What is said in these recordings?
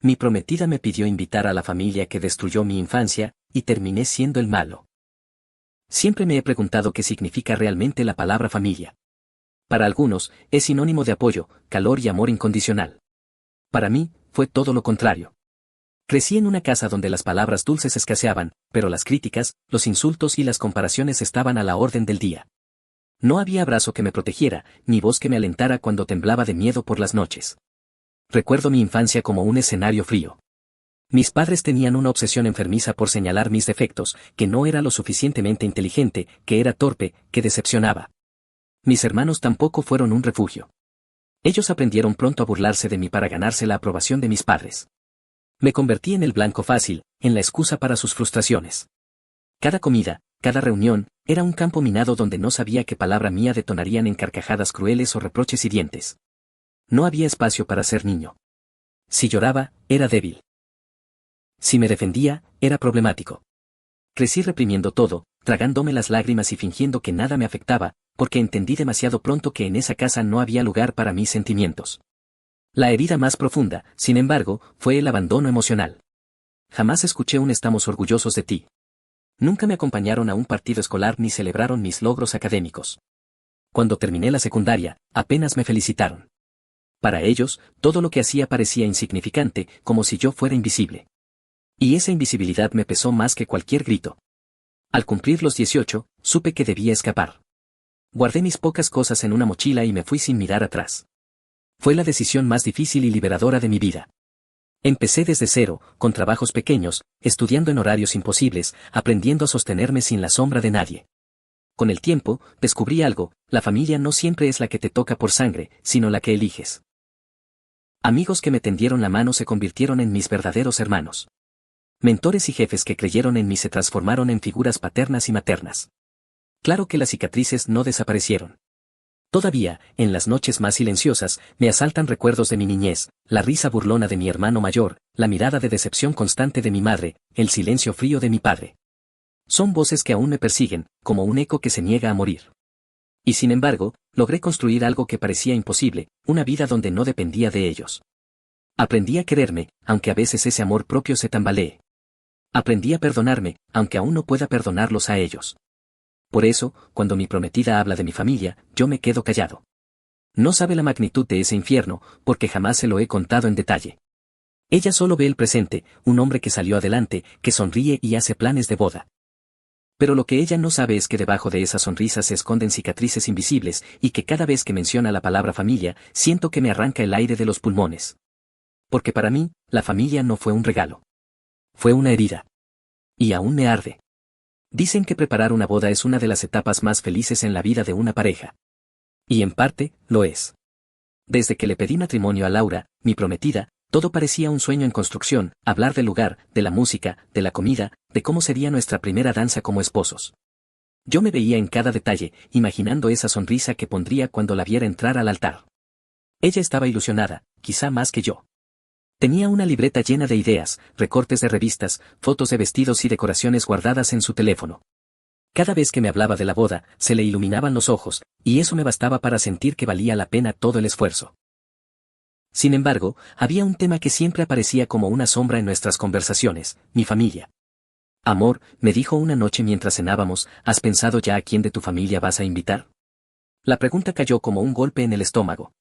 Mi prometida me pidió invitar a la familia que destruyó mi infancia, y terminé siendo el malo. Siempre me he preguntado qué significa realmente la palabra familia. Para algunos, es sinónimo de apoyo, calor y amor incondicional. Para mí, fue todo lo contrario. Crecí en una casa donde las palabras dulces escaseaban, pero las críticas, los insultos y las comparaciones estaban a la orden del día. No había abrazo que me protegiera, ni voz que me alentara cuando temblaba de miedo por las noches. Recuerdo mi infancia como un escenario frío. Mis padres tenían una obsesión enfermiza por señalar mis defectos, que no era lo suficientemente inteligente, que era torpe, que decepcionaba. Mis hermanos tampoco fueron un refugio. Ellos aprendieron pronto a burlarse de mí para ganarse la aprobación de mis padres. Me convertí en el blanco fácil, en la excusa para sus frustraciones. Cada comida, cada reunión, era un campo minado donde no sabía qué palabra mía detonarían en carcajadas crueles o reproches hirientes. No había espacio para ser niño. Si lloraba, era débil. Si me defendía, era problemático. Crecí reprimiendo todo, tragándome las lágrimas y fingiendo que nada me afectaba, porque entendí demasiado pronto que en esa casa no había lugar para mis sentimientos. La herida más profunda, sin embargo, fue el abandono emocional. Jamás escuché un "estamos orgullosos de ti". Nunca me acompañaron a un partido escolar ni celebraron mis logros académicos. Cuando terminé la secundaria, apenas me felicitaron. Para ellos, todo lo que hacía parecía insignificante, como si yo fuera invisible. Y esa invisibilidad me pesó más que cualquier grito. Al cumplir los 18, supe que debía escapar. Guardé mis pocas cosas en una mochila y me fui sin mirar atrás. Fue la decisión más difícil y liberadora de mi vida. Empecé desde cero, con trabajos pequeños, estudiando en horarios imposibles, aprendiendo a sostenerme sin la sombra de nadie. Con el tiempo, descubrí algo: la familia no siempre es la que te toca por sangre, sino la que eliges. Amigos que me tendieron la mano se convirtieron en mis verdaderos hermanos. Mentores y jefes que creyeron en mí se transformaron en figuras paternas y maternas. Claro que las cicatrices no desaparecieron. Todavía, en las noches más silenciosas, me asaltan recuerdos de mi niñez, la risa burlona de mi hermano mayor, la mirada de decepción constante de mi madre, el silencio frío de mi padre. Son voces que aún me persiguen, como un eco que se niega a morir. Y sin embargo, logré construir algo que parecía imposible, una vida donde no dependía de ellos. Aprendí a quererme, aunque a veces ese amor propio se tambalee. Aprendí a perdonarme, aunque aún no pueda perdonarlos a ellos. Por eso, cuando mi prometida habla de mi familia, yo me quedo callado. No sabe la magnitud de ese infierno, porque jamás se lo he contado en detalle. Ella solo ve el presente, un hombre que salió adelante, que sonríe y hace planes de boda. Pero lo que ella no sabe es que debajo de esas sonrisas se esconden cicatrices invisibles, y que cada vez que menciona la palabra familia, siento que me arranca el aire de los pulmones. Porque para mí, la familia no fue un regalo. Fue una herida. Y aún me arde. Dicen que preparar una boda es una de las etapas más felices en la vida de una pareja. Y en parte, lo es. Desde que le pedí matrimonio a Laura, mi prometida, todo parecía un sueño en construcción: hablar del lugar, de la música, de la comida, de cómo sería nuestra primera danza como esposos. Yo me veía en cada detalle, imaginando esa sonrisa que pondría cuando la viera entrar al altar. Ella estaba ilusionada, quizá más que yo. Tenía una libreta llena de ideas, recortes de revistas, fotos de vestidos y decoraciones guardadas en su teléfono. Cada vez que me hablaba de la boda, se le iluminaban los ojos, y eso me bastaba para sentir que valía la pena todo el esfuerzo. Sin embargo, había un tema que siempre aparecía como una sombra en nuestras conversaciones: mi familia. Amor, me dijo una noche mientras cenábamos, ¿has pensado ya a quién de tu familia vas a invitar? La pregunta cayó como un golpe en el estómago.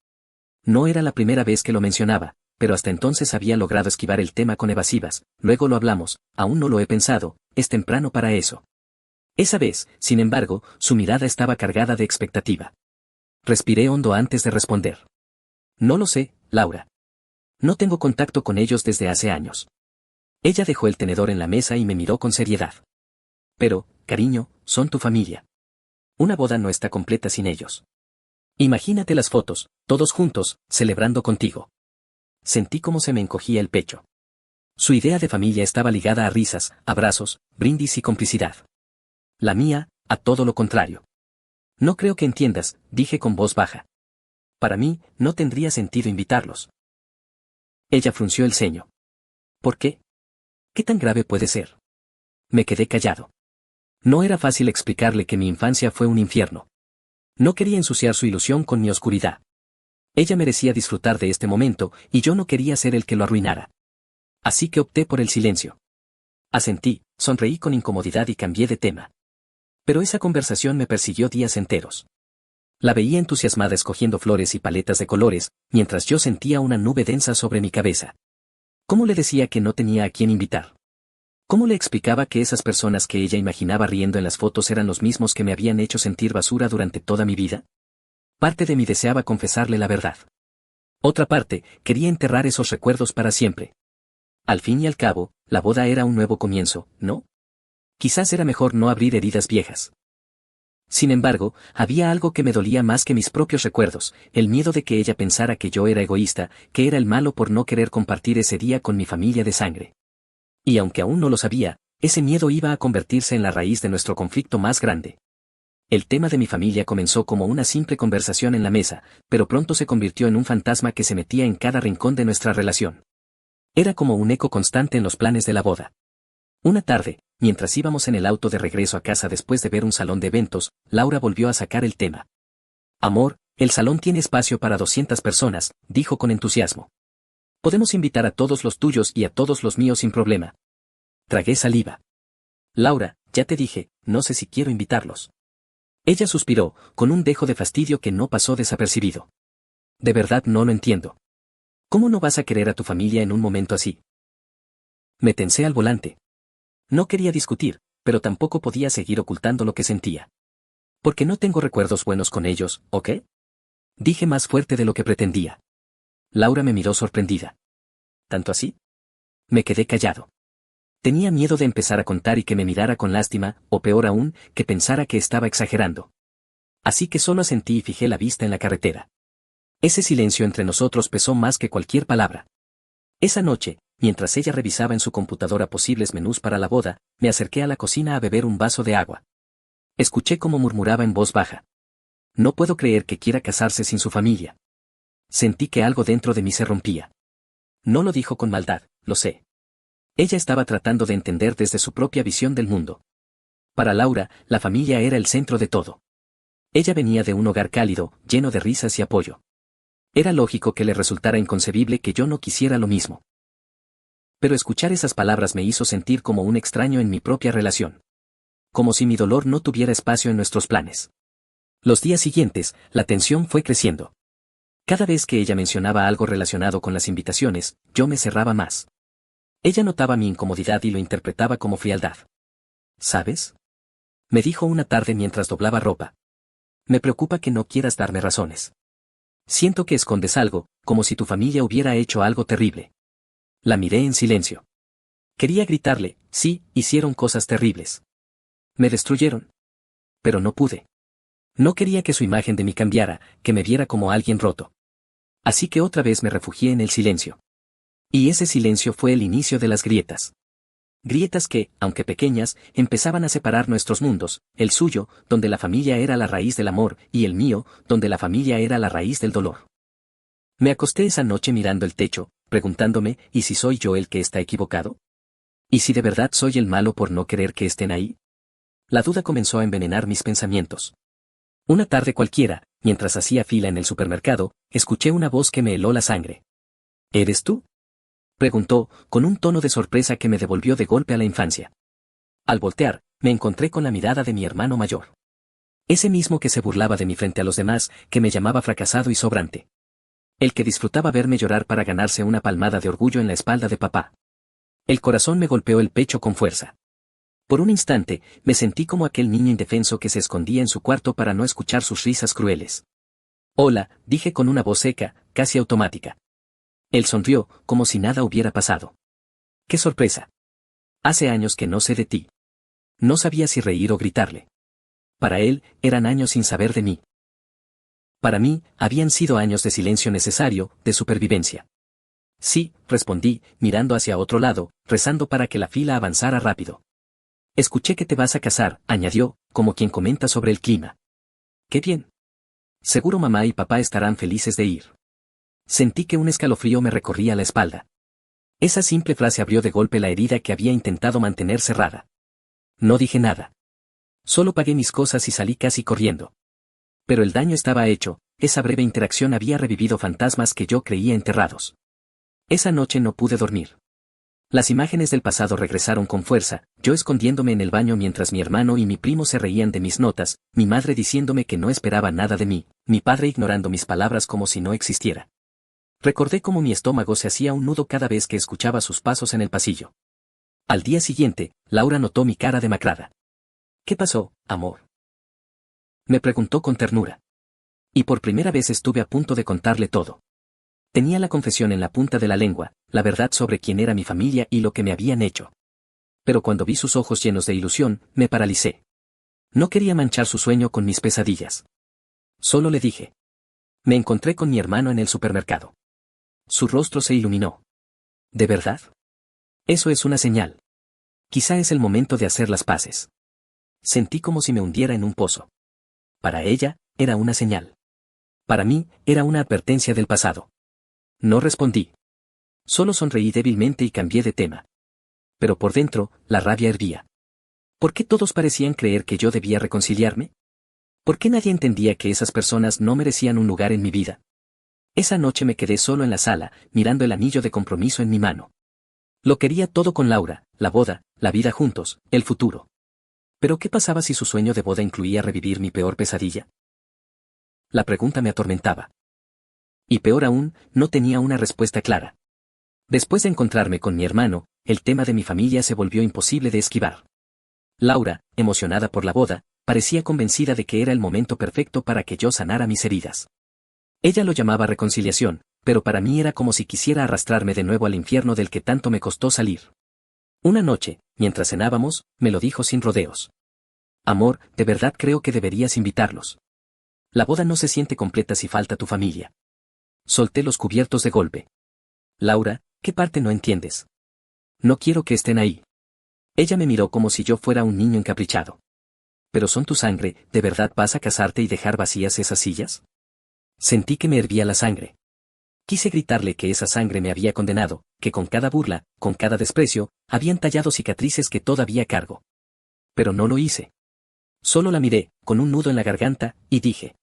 No era la primera vez que lo mencionaba, pero hasta entonces había logrado esquivar el tema con evasivas: luego lo hablamos, aún no lo he pensado, es temprano para eso. Esa vez, sin embargo, su mirada estaba cargada de expectativa. Respiré hondo antes de responder. No lo sé, Laura. No tengo contacto con ellos desde hace años. Ella dejó el tenedor en la mesa y me miró con seriedad. Pero, cariño, son tu familia. Una boda no está completa sin ellos. Imagínate las fotos, todos juntos, celebrando contigo. Sentí cómo se me encogía el pecho. Su idea de familia estaba ligada a risas, abrazos, brindis y complicidad. La mía, a todo lo contrario. No creo que entiendas, dije con voz baja. Para mí, no tendría sentido invitarlos. Ella frunció el ceño. ¿Por qué? ¿Qué tan grave puede ser? Me quedé callado. No era fácil explicarle que mi infancia fue un infierno. No quería ensuciar su ilusión con mi oscuridad. Ella merecía disfrutar de este momento, y yo no quería ser el que lo arruinara. Así que opté por el silencio. Asentí, sonreí con incomodidad y cambié de tema. Pero esa conversación me persiguió días enteros. La veía entusiasmada escogiendo flores y paletas de colores, mientras yo sentía una nube densa sobre mi cabeza. ¿Cómo le decía que no tenía a quién invitar? ¿Cómo le explicaba que esas personas que ella imaginaba riendo en las fotos eran los mismos que me habían hecho sentir basura durante toda mi vida? Parte de mí deseaba confesarle la verdad. Otra parte, quería enterrar esos recuerdos para siempre. Al fin y al cabo, la boda era un nuevo comienzo, ¿no? Quizás era mejor no abrir heridas viejas. Sin embargo, había algo que me dolía más que mis propios recuerdos, el miedo de que ella pensara que yo era egoísta, que era el malo por no querer compartir ese día con mi familia de sangre. Y aunque aún no lo sabía, ese miedo iba a convertirse en la raíz de nuestro conflicto más grande. El tema de mi familia comenzó como una simple conversación en la mesa, pero pronto se convirtió en un fantasma que se metía en cada rincón de nuestra relación. Era como un eco constante en los planes de la boda. Una tarde, mientras íbamos en el auto de regreso a casa después de ver un salón de eventos, Laura volvió a sacar el tema. Amor, el salón tiene espacio para 200 personas, dijo con entusiasmo. Podemos invitar a todos los tuyos y a todos los míos sin problema. Tragué saliva. Laura, ya te dije, no sé si quiero invitarlos. Ella suspiró, con un dejo de fastidio que no pasó desapercibido. De verdad no lo entiendo. ¿Cómo no vas a querer a tu familia en un momento así? Me tensé al volante. No quería discutir, pero tampoco podía seguir ocultando lo que sentía. Porque no tengo recuerdos buenos con ellos, ¿o qué? Dije más fuerte de lo que pretendía. Laura me miró sorprendida. ¿Tanto así? Me quedé callado. Tenía miedo de empezar a contar y que me mirara con lástima, o peor aún, que pensara que estaba exagerando. Así que solo asentí y fijé la vista en la carretera. Ese silencio entre nosotros pesó más que cualquier palabra. Esa noche, mientras ella revisaba en su computadora posibles menús para la boda, me acerqué a la cocina a beber un vaso de agua. Escuché cómo murmuraba en voz baja. No puedo creer que quiera casarse sin su familia. Sentí que algo dentro de mí se rompía. No lo dijo con maldad, lo sé. Ella estaba tratando de entender desde su propia visión del mundo. Para Laura, la familia era el centro de todo. Ella venía de un hogar cálido, lleno de risas y apoyo. Era lógico que le resultara inconcebible que yo no quisiera lo mismo. Pero escuchar esas palabras me hizo sentir como un extraño en mi propia relación. Como si mi dolor no tuviera espacio en nuestros planes. Los días siguientes, la tensión fue creciendo. Cada vez que ella mencionaba algo relacionado con las invitaciones, yo me cerraba más. Ella notaba mi incomodidad y lo interpretaba como frialdad. ¿Sabes? Me dijo una tarde mientras doblaba ropa. Me preocupa que no quieras darme razones. Siento que escondes algo, como si tu familia hubiera hecho algo terrible. La miré en silencio. Quería gritarle, sí, hicieron cosas terribles. Me destruyeron. Pero no pude. No quería que su imagen de mí cambiara, que me viera como alguien roto. Así que otra vez me refugié en el silencio. Y ese silencio fue el inicio de las grietas. Grietas que, aunque pequeñas, empezaban a separar nuestros mundos, el suyo, donde la familia era la raíz del amor, y el mío, donde la familia era la raíz del dolor. Me acosté esa noche mirando el techo, preguntándome, ¿y si soy yo el que está equivocado? ¿Y si de verdad soy el malo por no querer que estén ahí? La duda comenzó a envenenar mis pensamientos. Una tarde cualquiera, mientras hacía fila en el supermercado, escuché una voz que me heló la sangre. ¿Eres tú?, preguntó, con un tono de sorpresa que me devolvió de golpe a la infancia. Al voltear, me encontré con la mirada de mi hermano mayor. Ese mismo que se burlaba de mí frente a los demás, que me llamaba fracasado y sobrante. El que disfrutaba verme llorar para ganarse una palmada de orgullo en la espalda de papá. El corazón me golpeó el pecho con fuerza. Por un instante, me sentí como aquel niño indefenso que se escondía en su cuarto para no escuchar sus risas crueles. Hola, dije con una voz seca, casi automática. Él sonrió, como si nada hubiera pasado. ¡Qué sorpresa! Hace años que no sé de ti. No sabía si reír o gritarle. Para él, eran años sin saber de mí. Para mí, habían sido años de silencio necesario, de supervivencia. Sí, respondí, mirando hacia otro lado, rezando para que la fila avanzara rápido. Escuché que te vas a casar, añadió, como quien comenta sobre el clima. ¡Qué bien! Seguro mamá y papá estarán felices de ir. Sentí que un escalofrío me recorría la espalda. Esa simple frase abrió de golpe la herida que había intentado mantener cerrada. No dije nada. Solo pagué mis cosas y salí casi corriendo. Pero el daño estaba hecho, esa breve interacción había revivido fantasmas que yo creía enterrados. Esa noche no pude dormir. Las imágenes del pasado regresaron con fuerza, yo escondiéndome en el baño mientras mi hermano y mi primo se reían de mis notas, mi madre diciéndome que no esperaba nada de mí, mi padre ignorando mis palabras como si no existiera. Recordé cómo mi estómago se hacía un nudo cada vez que escuchaba sus pasos en el pasillo. Al día siguiente, Laura notó mi cara demacrada. ¿Qué pasó, amor?, me preguntó con ternura. Y por primera vez estuve a punto de contarle todo. Tenía la confesión en la punta de la lengua, la verdad sobre quién era mi familia y lo que me habían hecho. Pero cuando vi sus ojos llenos de ilusión, me paralicé. No quería manchar su sueño con mis pesadillas. Solo le dije. Me encontré con mi hermano en el supermercado. Su rostro se iluminó. ¿De verdad? Eso es una señal. Quizá es el momento de hacer las paces. Sentí como si me hundiera en un pozo. Para ella, era una señal. Para mí, era una advertencia del pasado. No respondí. Solo sonreí débilmente y cambié de tema. Pero por dentro, la rabia hervía. ¿Por qué todos parecían creer que yo debía reconciliarme? ¿Por qué nadie entendía que esas personas no merecían un lugar en mi vida? Esa noche me quedé solo en la sala, mirando el anillo de compromiso en mi mano. Lo quería todo con Laura, la boda, la vida juntos, el futuro. ¿Pero qué pasaba si su sueño de boda incluía revivir mi peor pesadilla? La pregunta me atormentaba. Y peor aún, no tenía una respuesta clara. Después de encontrarme con mi hermano, el tema de mi familia se volvió imposible de esquivar. Laura, emocionada por la boda, parecía convencida de que era el momento perfecto para que yo sanara mis heridas. Ella lo llamaba reconciliación, pero para mí era como si quisiera arrastrarme de nuevo al infierno del que tanto me costó salir. Una noche, mientras cenábamos, me lo dijo sin rodeos. Amor, de verdad creo que deberías invitarlos. La boda no se siente completa si falta tu familia. Solté los cubiertos de golpe. Laura, ¿qué parte no entiendes? No quiero que estén ahí. Ella me miró como si yo fuera un niño encaprichado. Pero son tu sangre, ¿de verdad vas a casarte y dejar vacías esas sillas? Sentí que me hervía la sangre. Quise gritarle que esa sangre me había condenado, que con cada burla, con cada desprecio, habían tallado cicatrices que todavía cargo. Pero no lo hice. Solo la miré, con un nudo en la garganta, y dije.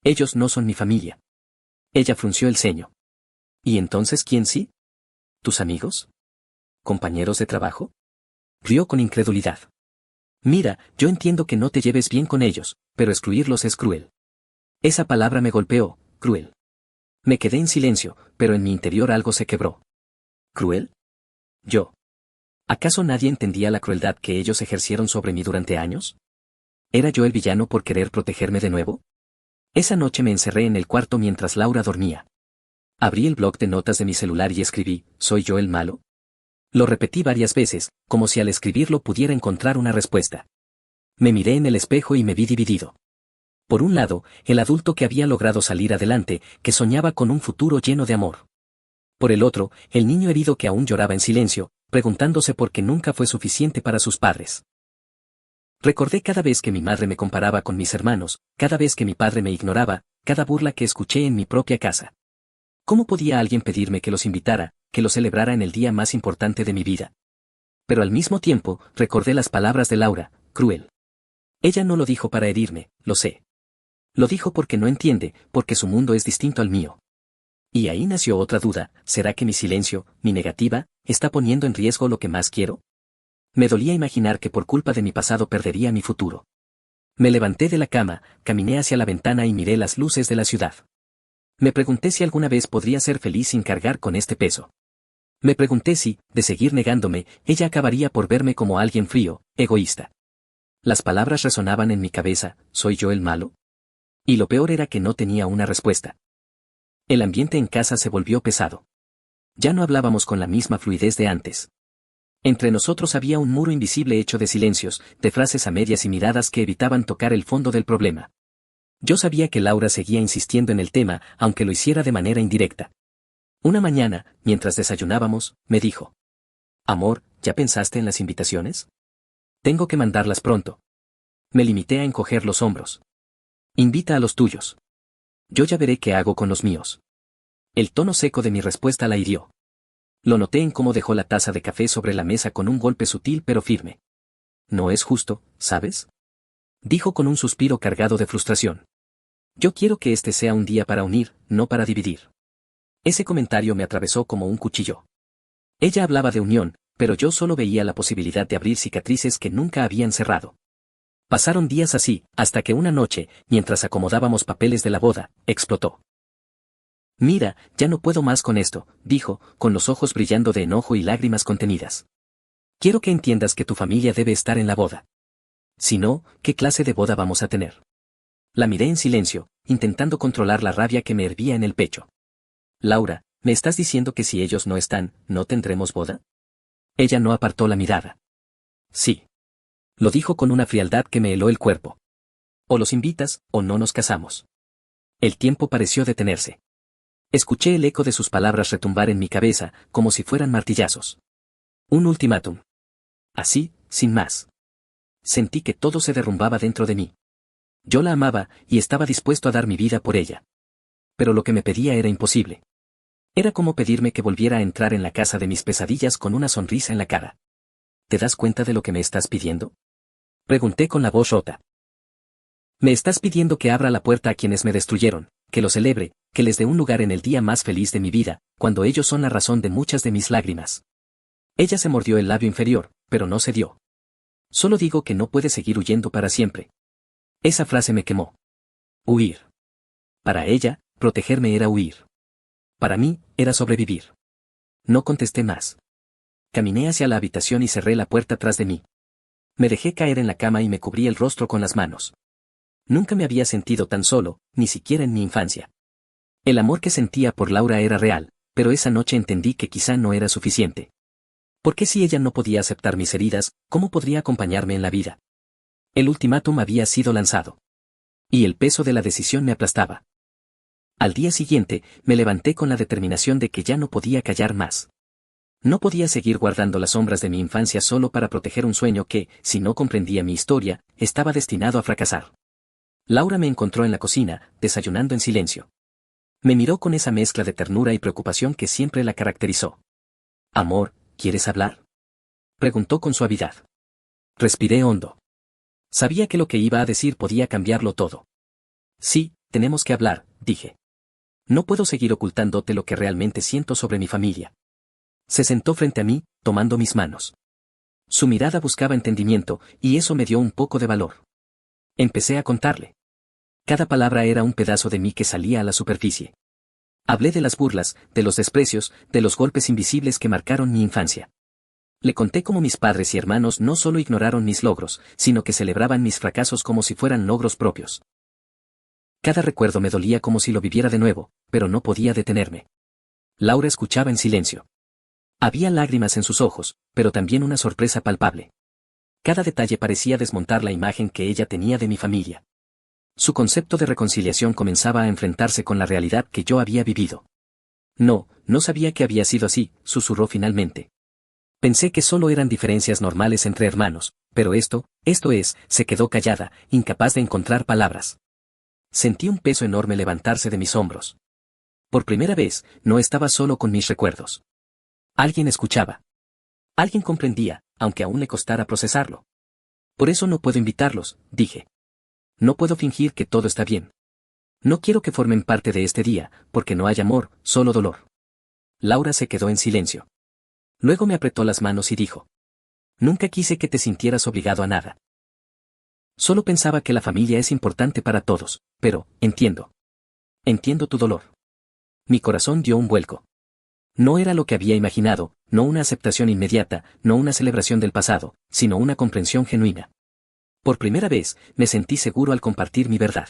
Ellos no son mi familia. Ella frunció el ceño. ¿Y entonces quién sí? ¿Tus amigos? ¿Compañeros de trabajo? Rió con incredulidad. Mira, yo entiendo que no te lleves bien con ellos, pero excluirlos es cruel. Esa palabra me golpeó, cruel. Me quedé en silencio, pero en mi interior algo se quebró. ¿Cruel? Yo. ¿Acaso nadie entendía la crueldad que ellos ejercieron sobre mí durante años? ¿Era yo el villano por querer protegerme de nuevo? Esa noche me encerré en el cuarto mientras Laura dormía. Abrí el bloc de notas de mi celular y escribí, ¿soy yo el malo? Lo repetí varias veces, como si al escribirlo pudiera encontrar una respuesta. Me miré en el espejo y me vi dividido. Por un lado, el adulto que había logrado salir adelante, que soñaba con un futuro lleno de amor. Por el otro, el niño herido que aún lloraba en silencio, preguntándose por qué nunca fue suficiente para sus padres. Recordé cada vez que mi madre me comparaba con mis hermanos, cada vez que mi padre me ignoraba, cada burla que escuché en mi propia casa. ¿Cómo podía alguien pedirme que los invitara, que los celebrara en el día más importante de mi vida? Pero al mismo tiempo, recordé las palabras de Laura, cruel. Ella no lo dijo para herirme, lo sé. Lo dijo porque no entiende, porque su mundo es distinto al mío. Y ahí nació otra duda, ¿será que mi silencio, mi negativa, está poniendo en riesgo lo que más quiero? Me dolía imaginar que por culpa de mi pasado perdería mi futuro. Me levanté de la cama, caminé hacia la ventana y miré las luces de la ciudad. Me pregunté si alguna vez podría ser feliz sin cargar con este peso. Me pregunté si, de seguir negándome, ella acabaría por verme como alguien frío, egoísta. Las palabras resonaban en mi cabeza, ¿soy yo el malo? Y lo peor era que no tenía una respuesta. El ambiente en casa se volvió pesado. Ya no hablábamos con la misma fluidez de antes. Entre nosotros había un muro invisible hecho de silencios, de frases a medias y miradas que evitaban tocar el fondo del problema. Yo sabía que Laura seguía insistiendo en el tema, aunque lo hiciera de manera indirecta. Una mañana, mientras desayunábamos, me dijo. Amor, ¿ya pensaste en las invitaciones? Tengo que mandarlas pronto. Me limité a encoger los hombros. Invita a los tuyos. Yo ya veré qué hago con los míos. El tono seco de mi respuesta la hirió. Lo noté en cómo dejó la taza de café sobre la mesa con un golpe sutil pero firme. No es justo, ¿sabes? Dijo con un suspiro cargado de frustración. Yo quiero que este sea un día para unir, no para dividir. Ese comentario me atravesó como un cuchillo. Ella hablaba de unión, pero yo solo veía la posibilidad de abrir cicatrices que nunca habían cerrado. Pasaron días así, hasta que una noche, mientras acomodábamos papeles de la boda, explotó. Mira, ya no puedo más con esto, dijo, con los ojos brillando de enojo y lágrimas contenidas. Quiero que entiendas que tu familia debe estar en la boda. Si no, ¿qué clase de boda vamos a tener? La miré en silencio, intentando controlar la rabia que me hervía en el pecho. Laura, ¿me estás diciendo que si ellos no están, no tendremos boda? Ella no apartó la mirada. Sí. Lo dijo con una frialdad que me heló el cuerpo. O los invitas, o no nos casamos. El tiempo pareció detenerse. Escuché el eco de sus palabras retumbar en mi cabeza, como si fueran martillazos. Un ultimátum. Así, sin más. Sentí que todo se derrumbaba dentro de mí. Yo la amaba, y estaba dispuesto a dar mi vida por ella. Pero lo que me pedía era imposible. Era como pedirme que volviera a entrar en la casa de mis pesadillas con una sonrisa en la cara. ¿Te das cuenta de lo que me estás pidiendo? Pregunté con la voz rota. Me estás pidiendo que abra la puerta a quienes me destruyeron, que lo celebre, que les dé un lugar en el día más feliz de mi vida, cuando ellos son la razón de muchas de mis lágrimas. Ella se mordió el labio inferior, pero no cedió. Solo digo que no puedes seguir huyendo para siempre. Esa frase me quemó. Huir. Para ella, protegerme era huir. Para mí, era sobrevivir. No contesté más. Caminé hacia la habitación y cerré la puerta tras de mí. Me dejé caer en la cama y me cubrí el rostro con las manos. Nunca me había sentido tan solo, ni siquiera en mi infancia. El amor que sentía por Laura era real, pero esa noche entendí que quizá no era suficiente. Porque si ella no podía aceptar mis heridas, ¿cómo podría acompañarme en la vida? El ultimátum había sido lanzado. Y el peso de la decisión me aplastaba. Al día siguiente, me levanté con la determinación de que ya no podía callar más. No podía seguir guardando las sombras de mi infancia solo para proteger un sueño que, si no comprendía mi historia, estaba destinado a fracasar. Laura me encontró en la cocina, desayunando en silencio. Me miró con esa mezcla de ternura y preocupación que siempre la caracterizó. Amor, ¿quieres hablar? Preguntó con suavidad. Respiré hondo. Sabía que lo que iba a decir podía cambiarlo todo. Sí, tenemos que hablar, dije. No puedo seguir ocultándote lo que realmente siento sobre mi familia. Se sentó frente a mí, tomando mis manos. Su mirada buscaba entendimiento, y eso me dio un poco de valor. Empecé a contarle. Cada palabra era un pedazo de mí que salía a la superficie. Hablé de las burlas, de los desprecios, de los golpes invisibles que marcaron mi infancia. Le conté cómo mis padres y hermanos no solo ignoraron mis logros, sino que celebraban mis fracasos como si fueran logros propios. Cada recuerdo me dolía como si lo viviera de nuevo, pero no podía detenerme. Laura escuchaba en silencio. Había lágrimas en sus ojos, pero también una sorpresa palpable. Cada detalle parecía desmontar la imagen que ella tenía de mi familia. Su concepto de reconciliación comenzaba a enfrentarse con la realidad que yo había vivido. No, no sabía que había sido así, susurró finalmente. Pensé que solo eran diferencias normales entre hermanos, pero esto es, se quedó callada, incapaz de encontrar palabras. Sentí un peso enorme levantarse de mis hombros. Por primera vez, no estaba solo con mis recuerdos. Alguien escuchaba. Alguien comprendía, aunque aún le costara procesarlo. Por eso no puedo invitarlos, dije. No puedo fingir que todo está bien. No quiero que formen parte de este día, porque no hay amor, solo dolor. Laura se quedó en silencio. Luego me apretó las manos y dijo. Nunca quise que te sintieras obligado a nada. Solo pensaba que la familia es importante para todos, pero, entiendo. Entiendo tu dolor. Mi corazón dio un vuelco. No era lo que había imaginado, no una aceptación inmediata, no una celebración del pasado, sino una comprensión genuina. Por primera vez, me sentí seguro al compartir mi verdad.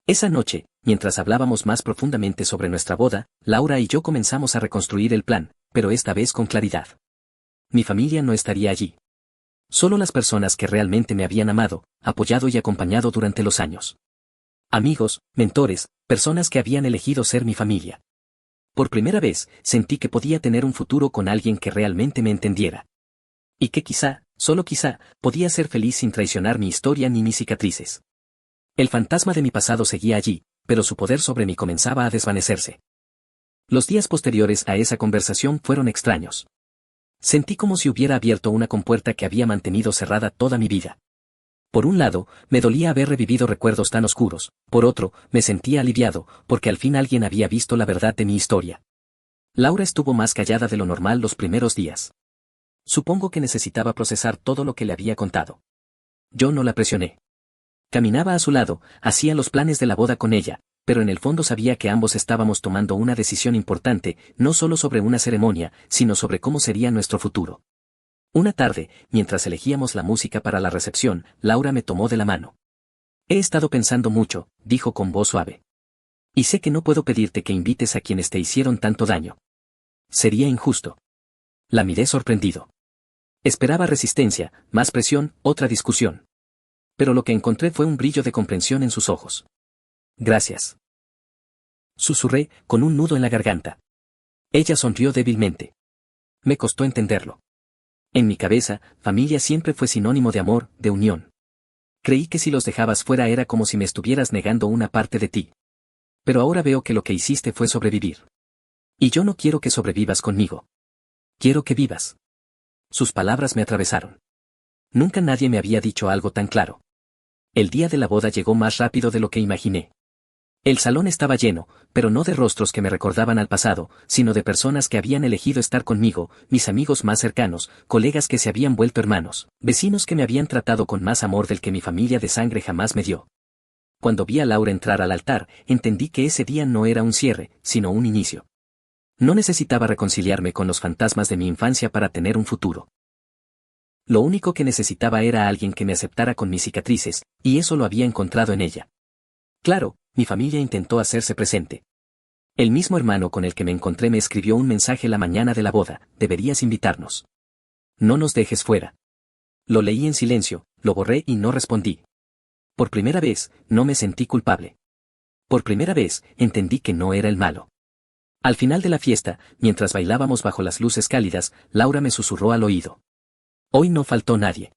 Esa noche, mientras hablábamos más profundamente sobre nuestra boda, Laura y yo comenzamos a reconstruir el plan, pero esta vez con claridad. Mi familia no estaría allí. Solo las personas que realmente me habían amado, apoyado y acompañado durante los años. Amigos, mentores, personas que habían elegido ser mi familia. Por primera vez, sentí que podía tener un futuro con alguien que realmente me entendiera. Y que quizá, solo quizá, podía ser feliz sin traicionar mi historia ni mis cicatrices. El fantasma de mi pasado seguía allí, pero su poder sobre mí comenzaba a desvanecerse. Los días posteriores a esa conversación fueron extraños. Sentí como si hubiera abierto una compuerta que había mantenido cerrada toda mi vida. Por un lado, me dolía haber revivido recuerdos tan oscuros, por otro, me sentía aliviado, porque al fin alguien había visto la verdad de mi historia. Laura estuvo más callada de lo normal los primeros días. Supongo que necesitaba procesar todo lo que le había contado. Yo no la presioné. Caminaba a su lado, hacía los planes de la boda con ella, pero en el fondo sabía que ambos estábamos tomando una decisión importante, no solo sobre una ceremonia, sino sobre cómo sería nuestro futuro. Una tarde, mientras elegíamos la música para la recepción, Laura me tomó de la mano. He estado pensando mucho, dijo con voz suave. Y sé que no puedo pedirte que invites a quienes te hicieron tanto daño. Sería injusto. La miré sorprendido. Esperaba resistencia, más presión, otra discusión. Pero lo que encontré fue un brillo de comprensión en sus ojos. Gracias. Susurré, con un nudo en la garganta. Ella sonrió débilmente. Me costó entenderlo. En mi cabeza, familia siempre fue sinónimo de amor, de unión. Creí que si los dejabas fuera era como si me estuvieras negando una parte de ti. Pero ahora veo que lo que hiciste fue sobrevivir. Y yo no quiero que sobrevivas conmigo. Quiero que vivas. Sus palabras me atravesaron. Nunca nadie me había dicho algo tan claro. El día de la boda llegó más rápido de lo que imaginé. El salón estaba lleno, pero no de rostros que me recordaban al pasado, sino de personas que habían elegido estar conmigo, mis amigos más cercanos, colegas que se habían vuelto hermanos, vecinos que me habían tratado con más amor del que mi familia de sangre jamás me dio. Cuando vi a Laura entrar al altar, entendí que ese día no era un cierre, sino un inicio. No necesitaba reconciliarme con los fantasmas de mi infancia para tener un futuro. Lo único que necesitaba era alguien que me aceptara con mis cicatrices, y eso lo había encontrado en ella. Claro, mi familia intentó hacerse presente. El mismo hermano con el que me encontré me escribió un mensaje la mañana de la boda: deberías invitarnos. No nos dejes fuera. Lo leí en silencio, lo borré y no respondí. Por primera vez, no me sentí culpable. Por primera vez, entendí que no era el malo. Al final de la fiesta, mientras bailábamos bajo las luces cálidas, Laura me susurró al oído. Hoy no faltó nadie.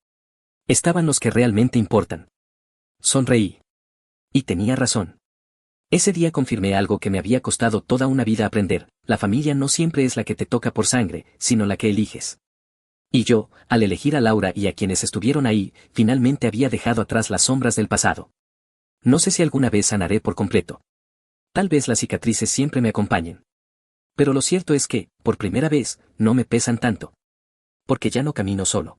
Estaban los que realmente importan. Sonreí. Y tenía razón. Ese día confirmé algo que me había costado toda una vida aprender: la familia no siempre es la que te toca por sangre, sino la que eliges. Y yo, al elegir a Laura y a quienes estuvieron ahí, finalmente había dejado atrás las sombras del pasado. No sé si alguna vez sanaré por completo. Tal vez las cicatrices siempre me acompañen. Pero lo cierto es que, por primera vez, no me pesan tanto. Porque ya no camino solo.